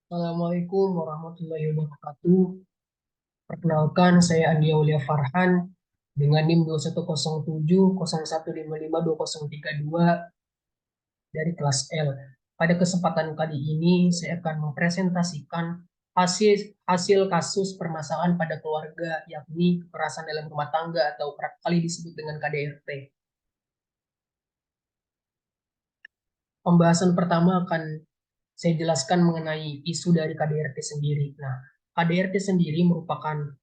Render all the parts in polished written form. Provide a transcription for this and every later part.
Assalamualaikum warahmatullahi wabarakatuh. Perkenalkan, saya Andi Aulia Farhan dengan NIM 210701552032 dari kelas L. Pada kesempatan kali ini, saya akan mempresentasikan hasil hasil kasus permasalahan pada keluarga, yakni kekerasan dalam rumah tangga atau kerap kali disebut dengan KDRT. Pembahasan pertama akan saya jelaskan mengenai isu dari KDRT sendiri. Nah, KDRT sendiri merupakan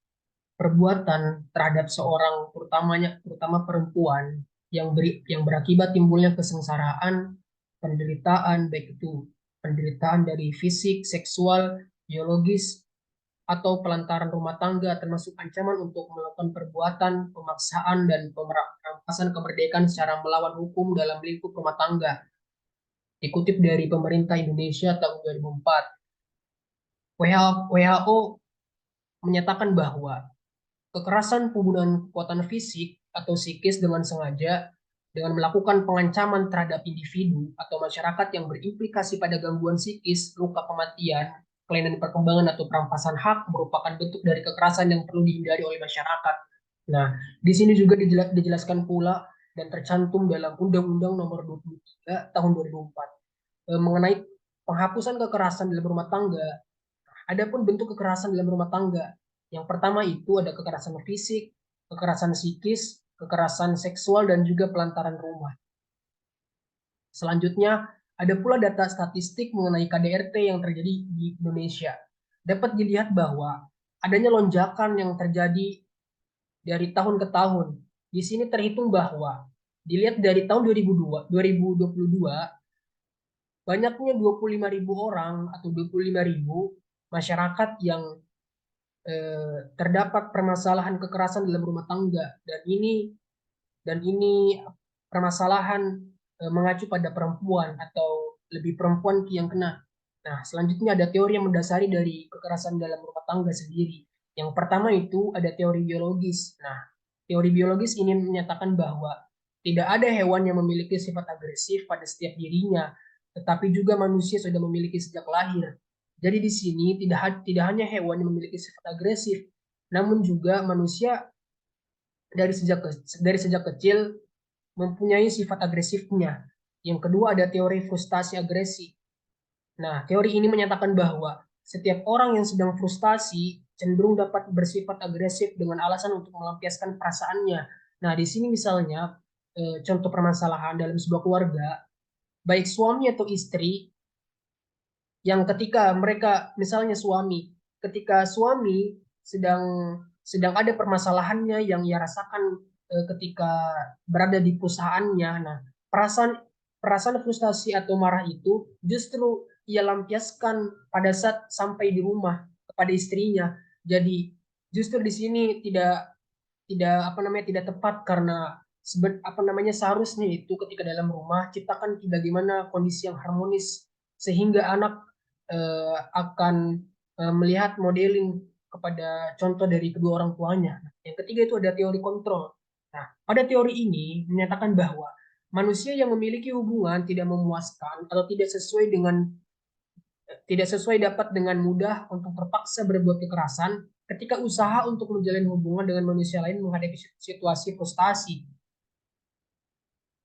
perbuatan terhadap seorang terutama perempuan yang berakibat timbulnya kesengsaraan, penderitaan, baik itu penderitaan dari fisik, seksual, biologis, atau pelantaran rumah tangga, termasuk ancaman untuk melakukan perbuatan pemaksaan dan perampasan kemerdekaan secara melawan hukum dalam lingkup rumah tangga, dikutip dari pemerintah Indonesia tahun 2004. WHO menyatakan bahwa kekerasan penggunaan kekuatan fisik atau psikis dengan sengaja dengan melakukan pengancaman terhadap individu atau masyarakat yang berimplikasi pada gangguan psikis, luka kematian, kelainan perkembangan atau perampasan hak merupakan bentuk dari kekerasan yang perlu dihindari oleh masyarakat. Nah, di sini juga dijelaskan pula dan tercantum dalam Undang-Undang Nomor 23 Tahun 2004 mengenai penghapusan kekerasan dalam rumah tangga. Adapun bentuk kekerasan dalam rumah tangga, yang pertama itu ada kekerasan fisik, kekerasan psikis, kekerasan seksual, dan juga pelantaran rumah. Selanjutnya, ada pula data statistik mengenai KDRT yang terjadi di Indonesia. Dapat dilihat bahwa adanya lonjakan yang terjadi dari tahun ke tahun. Di sini terhitung bahwa dilihat dari tahun 2022, banyaknya 25.000 orang atau 25.000 masyarakat yang terdapat permasalahan kekerasan dalam rumah tangga, dan ini permasalahan mengacu pada perempuan atau lebih perempuan yang kena. Nah, selanjutnya ada teori yang mendasari dari kekerasan dalam rumah tangga sendiri. Yang pertama itu ada teori biologis. Nah, teori biologis ini menyatakan bahwa tidak ada hewan yang memiliki sifat agresif pada setiap dirinya, tetapi juga manusia sudah memiliki sejak lahir. Jadi di sini tidak hanya hewan yang memiliki sifat agresif, namun juga manusia dari sejak dari sejak kecil mempunyai sifat agresifnya. Yang kedua ada teori frustasi agresi. Nah, teori ini menyatakan bahwa setiap orang yang sedang frustasi cenderung dapat bersifat agresif dengan alasan untuk melampiaskan perasaannya. Nah, di sini misalnya contoh permasalahan dalam sebuah keluarga, baik suami atau istri, yang ketika mereka misalnya ketika suami sedang sedang ada permasalahannya yang ia rasakan ketika berada di perusahaannya. Nah, perasaan perasaan frustasi atau marah itu justru ia lampiaskan pada saat sampai di rumah kepada istrinya. Jadi justru di sini tidak tidak apa namanya tidak tepat, karena seharusnya itu ketika dalam rumah ciptakan bagaimana kondisi yang harmonis sehingga anak akan melihat modeling kepada contoh dari kedua orang tuanya. Yang ketiga itu ada teori kontrol. Nah, pada teori ini menyatakan bahwa manusia yang memiliki hubungan tidak memuaskan atau tidak sesuai dapat dengan mudah untuk terpaksa berbuat kekerasan ketika usaha untuk menjalin hubungan dengan manusia lain menghadapi situasi frustasi.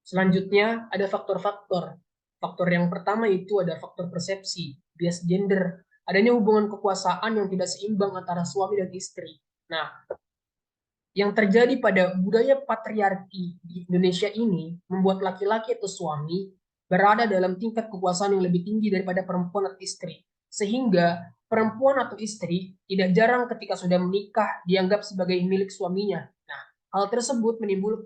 Selanjutnya ada faktor-faktor. Faktor yang pertama itu ada faktor persepsi, bias gender, adanya hubungan kekuasaan yang tidak seimbang antara suami dan istri. Nah, yang terjadi pada budaya patriarki di Indonesia ini membuat laki-laki atau suami berada dalam tingkat kekuasaan yang lebih tinggi daripada perempuan atau istri. Sehingga perempuan atau istri tidak jarang ketika sudah menikah dianggap sebagai milik suaminya. Nah, hal tersebut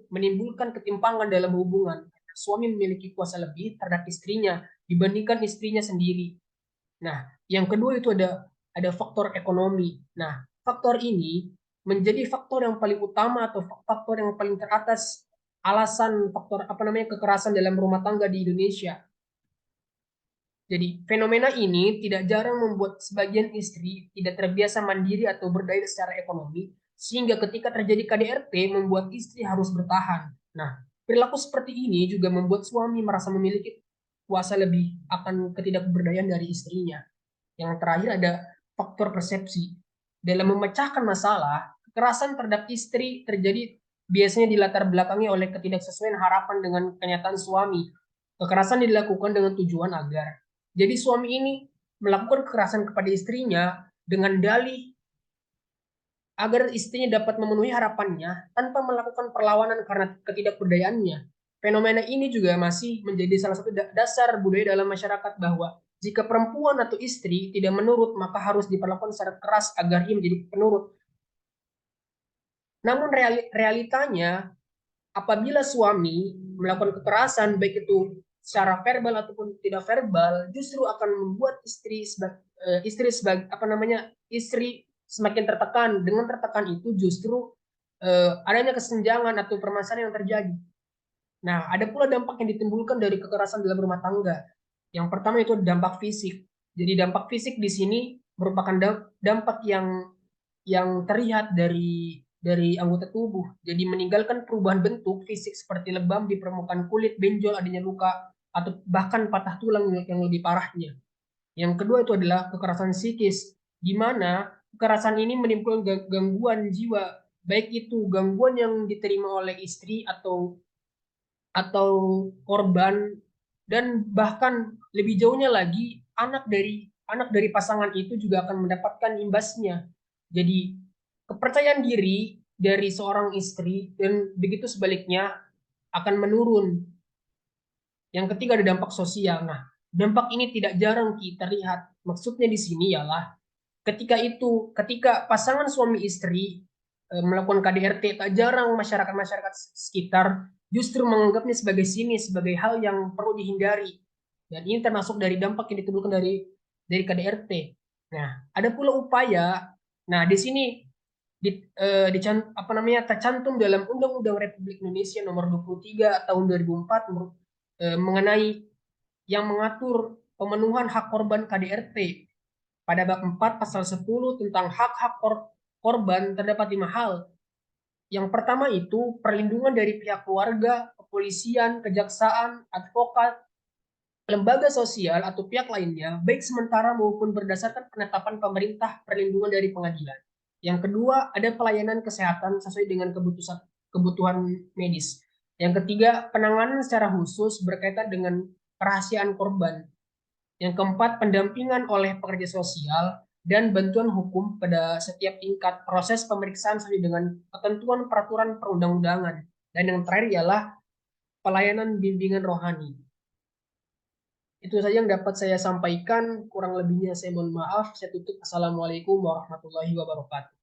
menimbulkan ketimpangan dalam hubungan. Suami memiliki kuasa lebih terhadap istrinya dibandingkan istrinya sendiri. Nah, yang kedua itu ada faktor ekonomi. Nah, faktor ini menjadi faktor yang paling utama atau faktor yang paling teratas alasan faktor kekerasan dalam rumah tangga di Indonesia. Jadi, fenomena ini tidak jarang membuat sebagian istri tidak terbiasa mandiri atau berdaya secara ekonomi, sehingga ketika terjadi KDRT membuat istri harus bertahan. Nah, perilaku seperti ini juga membuat suami merasa memiliki kuasa lebih akan ketidakberdayaan dari istrinya. Yang terakhir ada faktor persepsi. Dalam memecahkan masalah, kekerasan terhadap istri terjadi biasanya dilatar belakangi oleh ketidaksesuaian harapan dengan kenyataan suami. Kekerasan dilakukan dengan tujuan agar jadi suami ini melakukan kekerasan kepada istrinya dengan dalih agar istrinya dapat memenuhi harapannya tanpa melakukan perlawanan karena ketidakberdayaannya. Fenomena ini juga masih menjadi salah satu dasar budaya dalam masyarakat bahwa jika perempuan atau istri tidak menurut, maka harus diperlakukan secara keras agar ia menjadi penurut. Namun realitanya, apabila suami melakukan kekerasan, baik itu secara verbal ataupun tidak verbal, justru akan membuat istri semakin tertekan. Dengan tertekan itu justru adanya kesenjangan atau permasalahan yang terjadi. Nah, ada pula dampak yang ditimbulkan dari kekerasan dalam rumah tangga. Yang pertama itu dampak fisik. Jadi dampak fisik di sini merupakan dampak yang terlihat dari anggota tubuh. Jadi meninggalkan perubahan bentuk fisik seperti lebam di permukaan kulit, benjol, adanya luka, atau bahkan patah tulang yang lebih parahnya. Yang kedua itu adalah kekerasan psikis, di mana kekerasan ini menimbulkan gangguan jiwa, baik itu gangguan yang diterima oleh istri atau korban, dan bahkan lebih jauhnya lagi anak dari pasangan itu juga akan mendapatkan imbasnya. Jadi kepercayaan diri dari seorang istri dan begitu sebaliknya akan menurun. Yang ketiga ada dampak sosial. Nah, dampak ini tidak jarang kita lihat. Maksudnya di sini ialah ketika pasangan suami istri melakukan KDRT, tak jarang masyarakat sekitar justru menganggapnya sebagai hal yang perlu dihindari. Dan ini termasuk dari dampak yang ditimbulkan dari KDRT. Nah, ada pula upaya. Nah, di sini tercantum dalam Undang-Undang Republik Indonesia Nomor 23 Tahun 2004 mengenai yang mengatur pemenuhan hak korban KDRT. Pada bab 4 pasal 10 tentang hak-hak korban terdapat 5 hal. Yang pertama itu perlindungan dari pihak keluarga, kepolisian, kejaksaan, advokat, lembaga sosial atau pihak lainnya, baik sementara maupun berdasarkan penetapan pemerintah perlindungan dari pengadilan. Yang kedua, ada pelayanan kesehatan sesuai dengan kebutuhan medis. Yang ketiga, penanganan secara khusus berkaitan dengan kerahasiaan korban. Yang keempat, pendampingan oleh pekerja sosial dan bantuan hukum pada setiap tingkat proses pemeriksaan sesuai dengan ketentuan peraturan perundang-undangan. Dan yang terakhir ialah pelayanan bimbingan rohani. Itu saja yang dapat saya sampaikan. Kurang lebihnya saya mohon maaf. Saya tutup. Assalamualaikum warahmatullahi wabarakatuh.